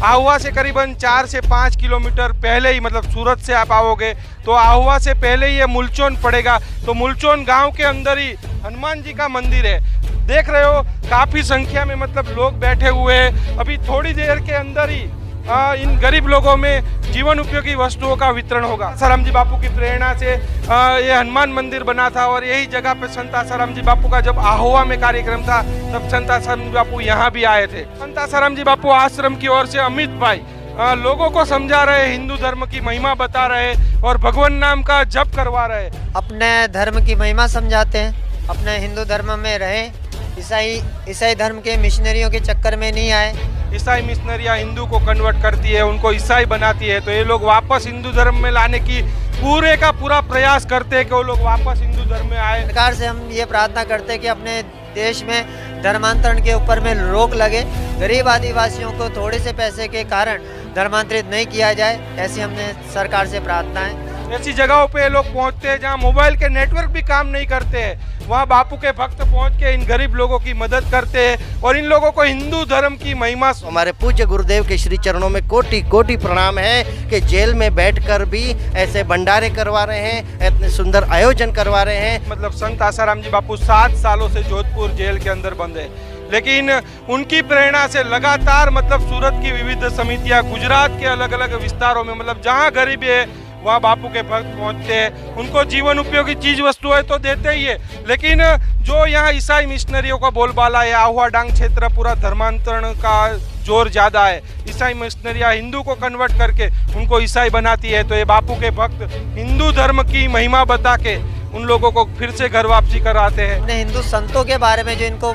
आहुआ से करीबन 4 से 5 किलोमीटर पहले ही, मतलब सूरत से आप आओगे तो आहुआ से पहले ही ये मुलचोन पड़ेगा। तो मुलचोन गांव के अंदर ही हनुमान जी का मंदिर है। देख रहे हो काफ़ी संख्या में मतलब लोग बैठे हुए हैं। अभी थोड़ी देर के अंदर ही इन गरीब लोगों में जीवन उपयोगी वस्तुओं का वितरण होगा। आसाराम जी बापू की प्रेरणा से ये हनुमान मंदिर बना था और यही जगह पे संत आसाराम जी बापू का जब आहुआ में कार्यक्रम था तब संत आसाराम जी बापू यहाँ भी आए थे। संत आसाराम जी बापू आश्रम की ओर से अमित भाई लोगों को समझा रहे, हिंदू धर्म की महिमा बता रहे और भगवान नाम का जप करवा रहे। अपने धर्म की महिमा समझाते हैं, अपने हिंदू धर्म में रहे, ईसाई धर्म के मिशनरियों के चक्कर में नहीं आए। ईसाई मिशनरियाँ हिंदू को कन्वर्ट करती है, उनको ईसाई बनाती है, तो ये लोग वापस हिंदू धर्म में लाने की पूरे का पूरा प्रयास करते हैं कि वो लोग वापस हिंदू धर्म में आए। सरकार से हम ये प्रार्थना करते हैं कि अपने देश में धर्मांतरण के ऊपर में रोक लगे, गरीब आदिवासियों को थोड़े से पैसे के कारण धर्मांतरित नहीं किया जाए, ऐसी हमने सरकार से प्रार्थना है। ऐसी जगहों पे लोग पहुंचते हैं जहां मोबाइल के नेटवर्क भी काम नहीं करते हैं, वहां बापू के भक्त पहुंच के इन गरीब लोगों की मदद करते हैं और इन लोगों को हिंदू धर्म की महिमा। हमारे पूज्य गुरुदेव के श्री चरणों में कोटि कोटि प्रणाम है कि जेल में बैठकर भी ऐसे भंडारे करवा रहे हैं, इतने सुंदर आयोजन करवा रहे हैं। मतलब संत आसाराम जी बापू 7 सालों से जोधपुर जेल के अंदर बंद है, लेकिन उनकी प्रेरणा से लगातार मतलब सूरत की विविध समितियां, गुजरात के अलग अलग विस्तारों में मतलब जहां गरीबी है वहाँ बापू के भक्त पहुँचते हैं। उनको जीवन उपयोगी चीज वस्तुएं तो देते ही है, लेकिन जो यहाँ ईसाई मिशनरियों का बोलबाला है, आहुआ डांग क्षेत्र पूरा धर्मांतरण का जोर ज़्यादा है। ईसाई मिशनरियाँ हिंदू को कन्वर्ट करके उनको ईसाई बनाती है, तो ये बापू के भक्त हिंदू धर्म की महिमा बता के उन लोगों को फिर से घर वापसी कराते हैं। हिंदू संतों के बारे में जो इनको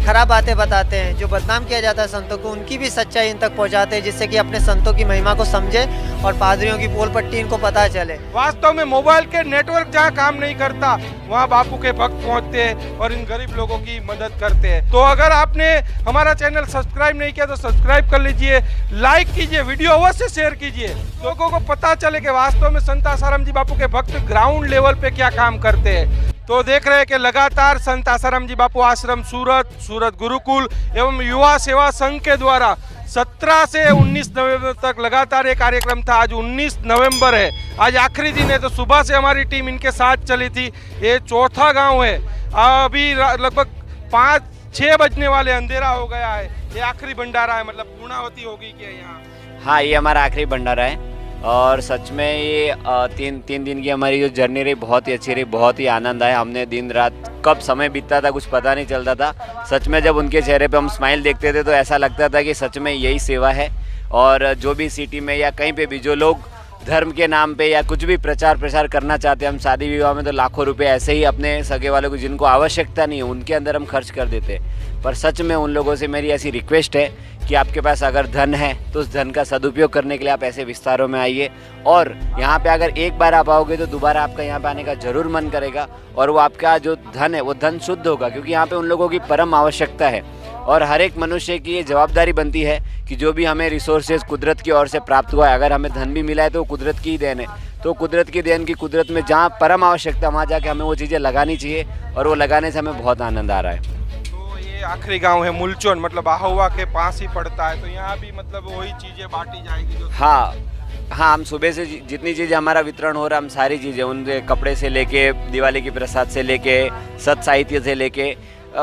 खराब बातें बताते हैं, जो बदनाम किया जाता है संतों को, उनकी भी सच्चाई इन तक पहुंचाते हैं, जिससे कि अपने संतों की महिमा को समझे और पादरियों की पोल पट्टी इनको पता चले। वास्तव में मोबाइल के नेटवर्क जहां काम नहीं करता वहां बापू के भक्त पहुंचते हैं और इन गरीब लोगों की मदद करते हैं। तो अगर आपने हमारा चैनल सब्सक्राइब नहीं किया तो सब्सक्राइब कर लीजिए, लाइक कीजिए, वीडियो अवश्य शेयर कीजिए, लोगों को पता चले कि वास्तव में संत आसाराम जी बापू के भक्त ग्राउंड लेवल पे क्या काम करते हैं। तो देख रहे हैं कि लगातार संत आसाराम जी बापू आश्रम सूरत गुरुकुल एवं युवा सेवा संघ के द्वारा 17 से 19 नवंबर तक लगातार ये कार्यक्रम था। आज 19 नवंबर है, आज आखिरी दिन है, तो सुबह से हमारी टीम इनके साथ चली थी। ये चौथा गांव है, अभी लगभग 5-6 बजने वाले, अंधेरा हो गया है। ये आखिरी भंडारा है, मतलब पूर्णावती होगी क्या यहाँ? हाँ, ये हमारा आखिरी भंडारा है और सच में ये तीन दिन की हमारी जो जर्नी रही बहुत ही अच्छी रही, बहुत ही आनंद आया। हमने दिन रात कब समय बीतता था कुछ पता नहीं चलता था। सच में जब उनके चेहरे पे हम स्माइल देखते थे तो ऐसा लगता था कि सच में यही सेवा है। और जो भी सिटी में या कहीं पे भी जो लोग धर्म के नाम पे या कुछ भी प्रचार प्रसार करना चाहते हैं, हम शादी विवाह में तो लाखों रुपए ऐसे ही अपने सगे वालों को जिनको आवश्यकता नहीं है उनके अंदर हम खर्च कर देते। पर सच में उन लोगों से मेरी ऐसी रिक्वेस्ट है कि आपके पास अगर धन है तो उस धन का सदुपयोग करने के लिए आप ऐसे विस्तारों में आइए और यहाँ पे अगर एक बार आप आओगे तो दोबारा आपका यहाँ पे आने का जरूर मन करेगा और वो आपका जो धन है वो धन शुद्ध होगा, क्योंकि यहाँ पे उन लोगों की परम आवश्यकता है। और हर एक मनुष्य की ये जवाबदारी बनती है कि जो भी हमें रिसोर्सेज कुदरत की ओर से प्राप्त हुआ है, अगर हमें धन भी मिला है तो वो कुदरत की ही देन है। तो कुदरत की देन की कुदरत में जहाँ परम आवश्यकता वहाँ जाके हमें वो चीज़ें लगानी चाहिए और वो लगाने से हमें बहुत आनंद आ रहा है। आखिरी गांव है मुलचोन, मतलब आहुआ के पास ही पड़ता है, तो यहाँ भी मतलब वही चीजें बांटी जाएगी जो। हाँ, हम सुबह से जितनी चीज़ें हमारा वितरण हो रहा है, हम सारी चीज़ें उनके कपड़े से लेके दिवाली की प्रसाद से लेके सत साहित्य से लेके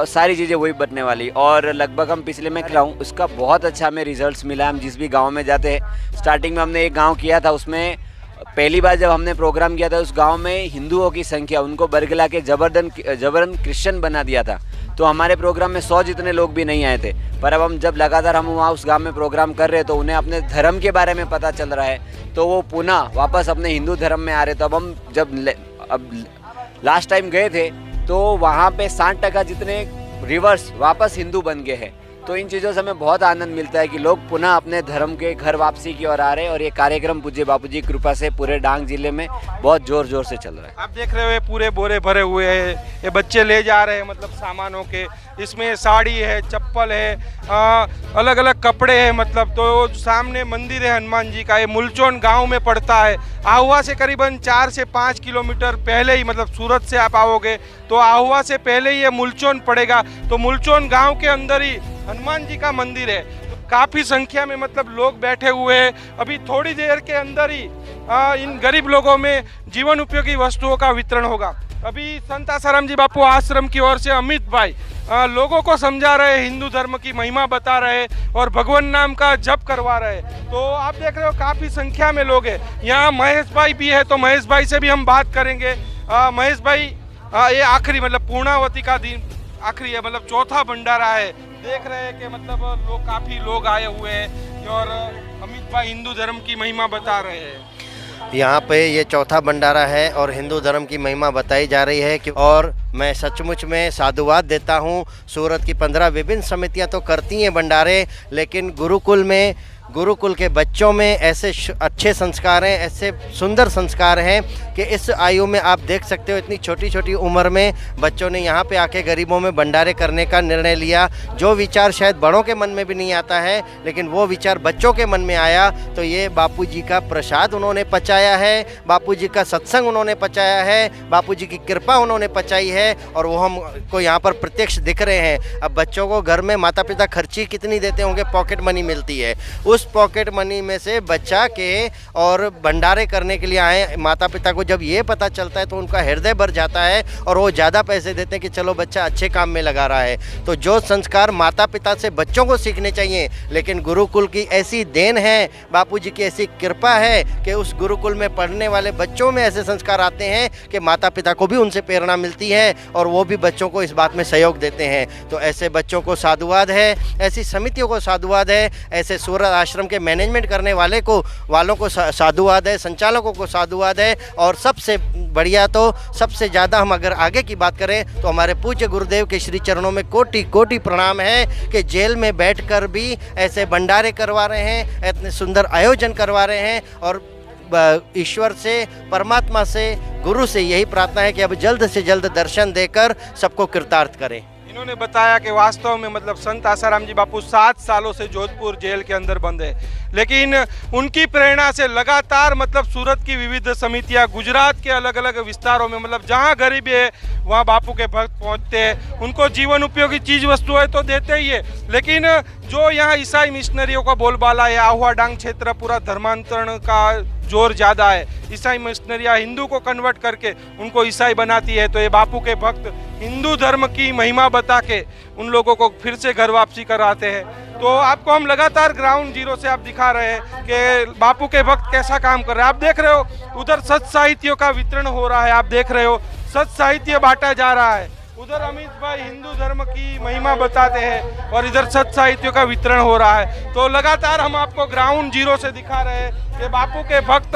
सारी चीज़ें वही बटने वाली। और लगभग हम पिछले में कराऊँ उसका बहुत अच्छा हमें रिजल्ट्स मिला। हम जिस भी गाँव में जाते हैं, स्टार्टिंग में हमने एक गाँव किया था, उसमें पहली बार जब हमने प्रोग्राम किया था उस गांव में हिंदुओं की संख्या उनको बरगला के जबरन क्रिश्चियन बना दिया था। तो हमारे प्रोग्राम में 100 जितने लोग भी नहीं आए थे। पर अब हम जब लगातार हम वहाँ उस गांव में प्रोग्राम कर रहे हैं तो उन्हें अपने धर्म के बारे में पता चल रहा है, तो वो पुनः वापस अपने हिंदू धर्म में आ रहे। तो अब हम अब लास्ट टाइम गए थे तो वहाँ पे 60% जितने रिवर्स वापस हिंदू बन गए हैं। तो इन चीज़ों से हमें बहुत आनंद मिलता है कि लोग पुनः अपने धर्म के घर वापसी की ओर आ रहे हैं और ये कार्यक्रम पूज्य बापू जी की कृपा से पूरे डांग जिले में बहुत जोर जोर से चल रहा है। आप देख रहे हो पूरे बोरे भरे हुए हैं, ये बच्चे ले जा रहे हैं मतलब सामानों के, इसमें साड़ी है, चप्पल है, अलग अलग कपड़े हैं। मतलब तो सामने मंदिर है हनुमान जी का, ये मुलचोन गाँव में पड़ता है। आहुआ से करीबन 4 से 5 किलोमीटर पहले ही, मतलब सूरत से आप आओगे तो आहुआ से पहले ही ये मुलचोन पड़ेगा। तो मुलचोन गाँव के अंदर ही हनुमान जी का मंदिर है। काफ़ी संख्या में मतलब लोग बैठे हुए हैं। अभी थोड़ी देर के अंदर ही इन गरीब लोगों में जीवन उपयोगी वस्तुओं का वितरण होगा। अभी संत आसाराम जी बापू आश्रम की ओर से अमित भाई लोगों को समझा रहे, हिंदू धर्म की महिमा बता रहे और भगवान नाम का जप करवा रहे। तो आप देख रहे हो काफ़ी संख्या में लोग हैं। यहाँ महेश भाई भी है, तो महेश भाई से भी हम बात करेंगे। महेश भाई, ये आखिरी मतलब पूर्णावती का दिन आखिरी है, मतलब चौथा भंडारा है। देख रहे हैं कि मतलब लोग काफ़ी लोग आए हुए हैं और अमित भाई हिंदू धर्म की महिमा बता रहे हैं। यहाँ पे ये चौथा भंडारा है और हिंदू धर्म की महिमा बताई जा रही है कि और मैं सचमुच में साधुवाद देता हूँ। सूरत की 15 विभिन्न समितियाँ तो करती हैं भंडारे, लेकिन गुरुकुल के बच्चों में ऐसे अच्छे संस्कार हैं, ऐसे सुंदर संस्कार हैं कि इस आयु में आप देख सकते हो, इतनी छोटी छोटी उम्र में बच्चों ने यहाँ पे आके गरीबों में भंडारे करने का निर्णय लिया। जो विचार शायद बड़ों के मन में भी नहीं आता है, लेकिन वो विचार बच्चों के मन में आया। तो ये बापूजी का प्रसाद उन्होंने पचाया है, बापूजी का सत्संग उन्होंने पचाया है, बापूजी की कृपा उन्होंने पचाई है और वो हमको यहाँ पर प्रत्यक्ष दिख रहे हैं। अब बच्चों को घर में माता पिता खर्ची कितनी देते होंगे, पॉकेट मनी मिलती है, उस पॉकेट मनी में से बचा के और भंडारे करने के लिए आए। माता पिता को जब ये पता चलता है तो उनका हृदय भर जाता है और वो ज़्यादा पैसे देते हैं कि चलो बच्चा अच्छे काम में लगा रहा है। तो जो संस्कार माता पिता से बच्चों को सीखने चाहिए, लेकिन गुरुकुल की ऐसी देन है, बापूजी की ऐसी कृपा है कि उस गुरुकुल में पढ़ने वाले बच्चों में ऐसे संस्कार आते हैं कि माता पिता को भी उनसे प्रेरणा मिलती है और वो भी बच्चों को इस बात में सहयोग देते हैं। तो ऐसे बच्चों को साधुवाद है, ऐसी समितियों को साधुवाद है, ऐसे सूरत आश्रम के मैनेजमेंट करने वालों को साधुवाद है, संचालकों को साधुवाद है। और सबसे बढ़िया तो सबसे ज़्यादा हम अगर आगे की बात करें तो हमारे पूज्य गुरुदेव के श्री चरणों में कोटि कोटि प्रणाम है कि जेल में बैठकर भी ऐसे भंडारे करवा रहे हैं, इतने सुंदर आयोजन करवा रहे हैं। और ईश्वर से, परमात्मा से, गुरु से यही प्रार्थना है कि अब जल्द से जल्द दर्शन देकर सबको कृतार्थ करें। इन्होंने बताया कि वास्तव में मतलब संत आसाराम जी बापू 7 सालों से जोधपुर जेल के अंदर बंद है, लेकिन उनकी प्रेरणा से लगातार मतलब सूरत की विविध समितियां, गुजरात के अलग अलग विस्तारों में मतलब जहां गरीबी है वहां बापू के भक्त पहुंचते हैं। उनको जीवन उपयोगी चीज वस्तु है तो देते ही है, लेकिन जो यहाँ ईसाई मिशनरियों का बोलबाला है, आहुआ डांग क्षेत्र पूरा धर्मांतरण का जोर ज़्यादा है। ईसाई मिशनरियाँ हिंदू को कन्वर्ट करके उनको ईसाई बनाती है, तो ये बापू के भक्त हिंदू धर्म की महिमा बता के उन लोगों को फिर से घर वापसी कराते हैं। तो आपको हम लगातार ग्राउंड जीरो से आप दिखा रहे हैं कि बापू के भक्त कैसा काम कर रहे हैं। आप देख रहे हो उधर सत साहित्यों का वितरण हो रहा है, आप देख रहे हो सत साहित्य बांटा जा रहा है। उधर अमित भाई हिंदू धर्म की महिमा बताते हैं और इधर सत साहित्यों का वितरण हो रहा है। तो लगातार हम आपको ग्राउंड जीरो से दिखा रहे हैं कि बापू के भक्त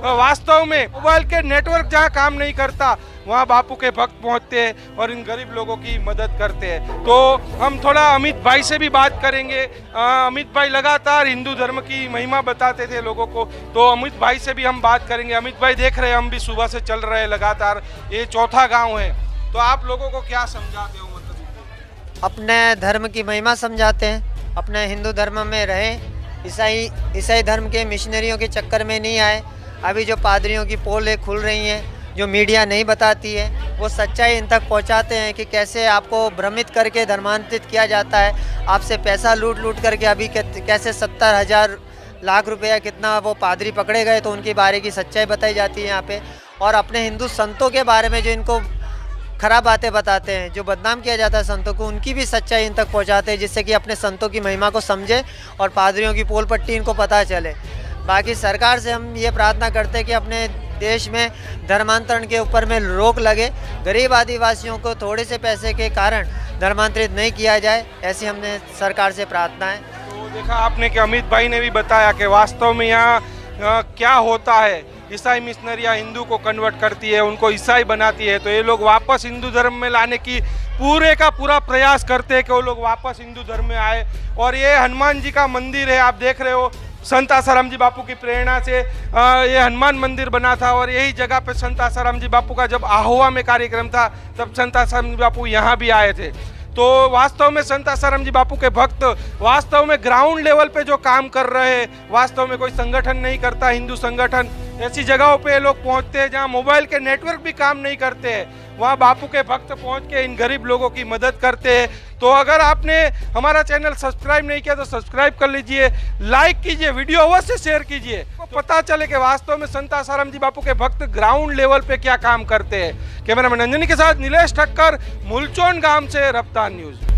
वास्तव में मोबाइल के नेटवर्क जहाँ काम नहीं करता वहाँ बापू के भक्त पहुँचते हैं और इन गरीब लोगों की मदद करते हैं। तो हम थोड़ा अमित भाई से भी बात करेंगे। अमित भाई लगातार हिंदू धर्म की महिमा बताते थे लोगों को, तो अमित भाई से भी हम बात करेंगे। अमित भाई देख रहे हैं, हम भी सुबह से चल रहे हैं लगातार, ये चौथा गाँव है, तो आप लोगों को क्या समझाते हो? मतलब अपने धर्म की महिमा समझाते हैं, अपने हिंदू धर्म में रहें, ईसाई धर्म के मिशनरियों के चक्कर में नहीं आए। अभी जो पादरियों की पोलें खुल रही हैं, जो मीडिया नहीं बताती है, वो सच्चाई इन तक पहुंचाते हैं कि कैसे आपको भ्रमित करके धर्मांतरित किया जाता है, आपसे पैसा लूट करके अभी कैसे 70,000 लाख रुपया कितना वो पादरी पकड़े गए, तो उनके बारे की सच्चाई बताई जाती है यहाँ पे। और अपने हिंदू संतों के बारे में जो इनको खराब बातें बताते हैं, जो बदनाम किया जाता है संतों को, उनकी भी सच्चाई इन तक पहुंचाते हैं, जिससे कि अपने संतों की महिमा को समझे और पादरियों की पोल पट्टी इनको पता चले। बाकी सरकार से हम ये प्रार्थना करते हैं कि अपने देश में धर्मांतरण के ऊपर में रोक लगे, गरीब आदिवासियों को थोड़े से पैसे के कारण धर्मांतरित नहीं किया जाए, ऐसी हमने सरकार से प्रार्थना है। तो देखा आपने कि अमित भाई ने भी बताया कि वास्तव में यहाँ क्या होता है। ईसाई मिशनरियाँ हिंदू को कन्वर्ट करती है, उनको ईसाई बनाती है, तो ये लोग वापस हिंदू धर्म में लाने की पूरे का पूरा प्रयास करते हैं कि वो लोग वापस हिंदू धर्म में आए। और ये हनुमान जी का मंदिर है, आप देख रहे हो, संत आसाराम जी बापू की प्रेरणा से ये हनुमान मंदिर बना था और यही जगह पे संत आसाराम जी बापू का जब आहुआ में कार्यक्रम था तब संत आसाराम जी बापू यहाँ भी आए थे। तो वास्तव में संत आसाराम जी बापू के भक्त वास्तव में ग्राउंड लेवल पे जो काम कर रहे हैं, वास्तव में कोई संगठन नहीं करता, हिंदू संगठन ऐसी जगहों पे ये लोग पहुंचते हैं जहां मोबाइल के नेटवर्क भी काम नहीं करते हैं, वहां बापू के भक्त पहुंच के इन गरीब लोगों की मदद करते हैं। तो अगर आपने हमारा चैनल सब्सक्राइब नहीं किया तो सब्सक्राइब कर लीजिए, लाइक कीजिए, वीडियो अवश्य शेयर कीजिए, तो पता चले कि वास्तव में संत आसाराम जी बापू के भक्त ग्राउंड लेवल पे क्या काम करते हैं। कैमरामैन अंजनी के साथ नीलेश ठक्कर, मुलचोन गांव से रफ्तार न्यूज।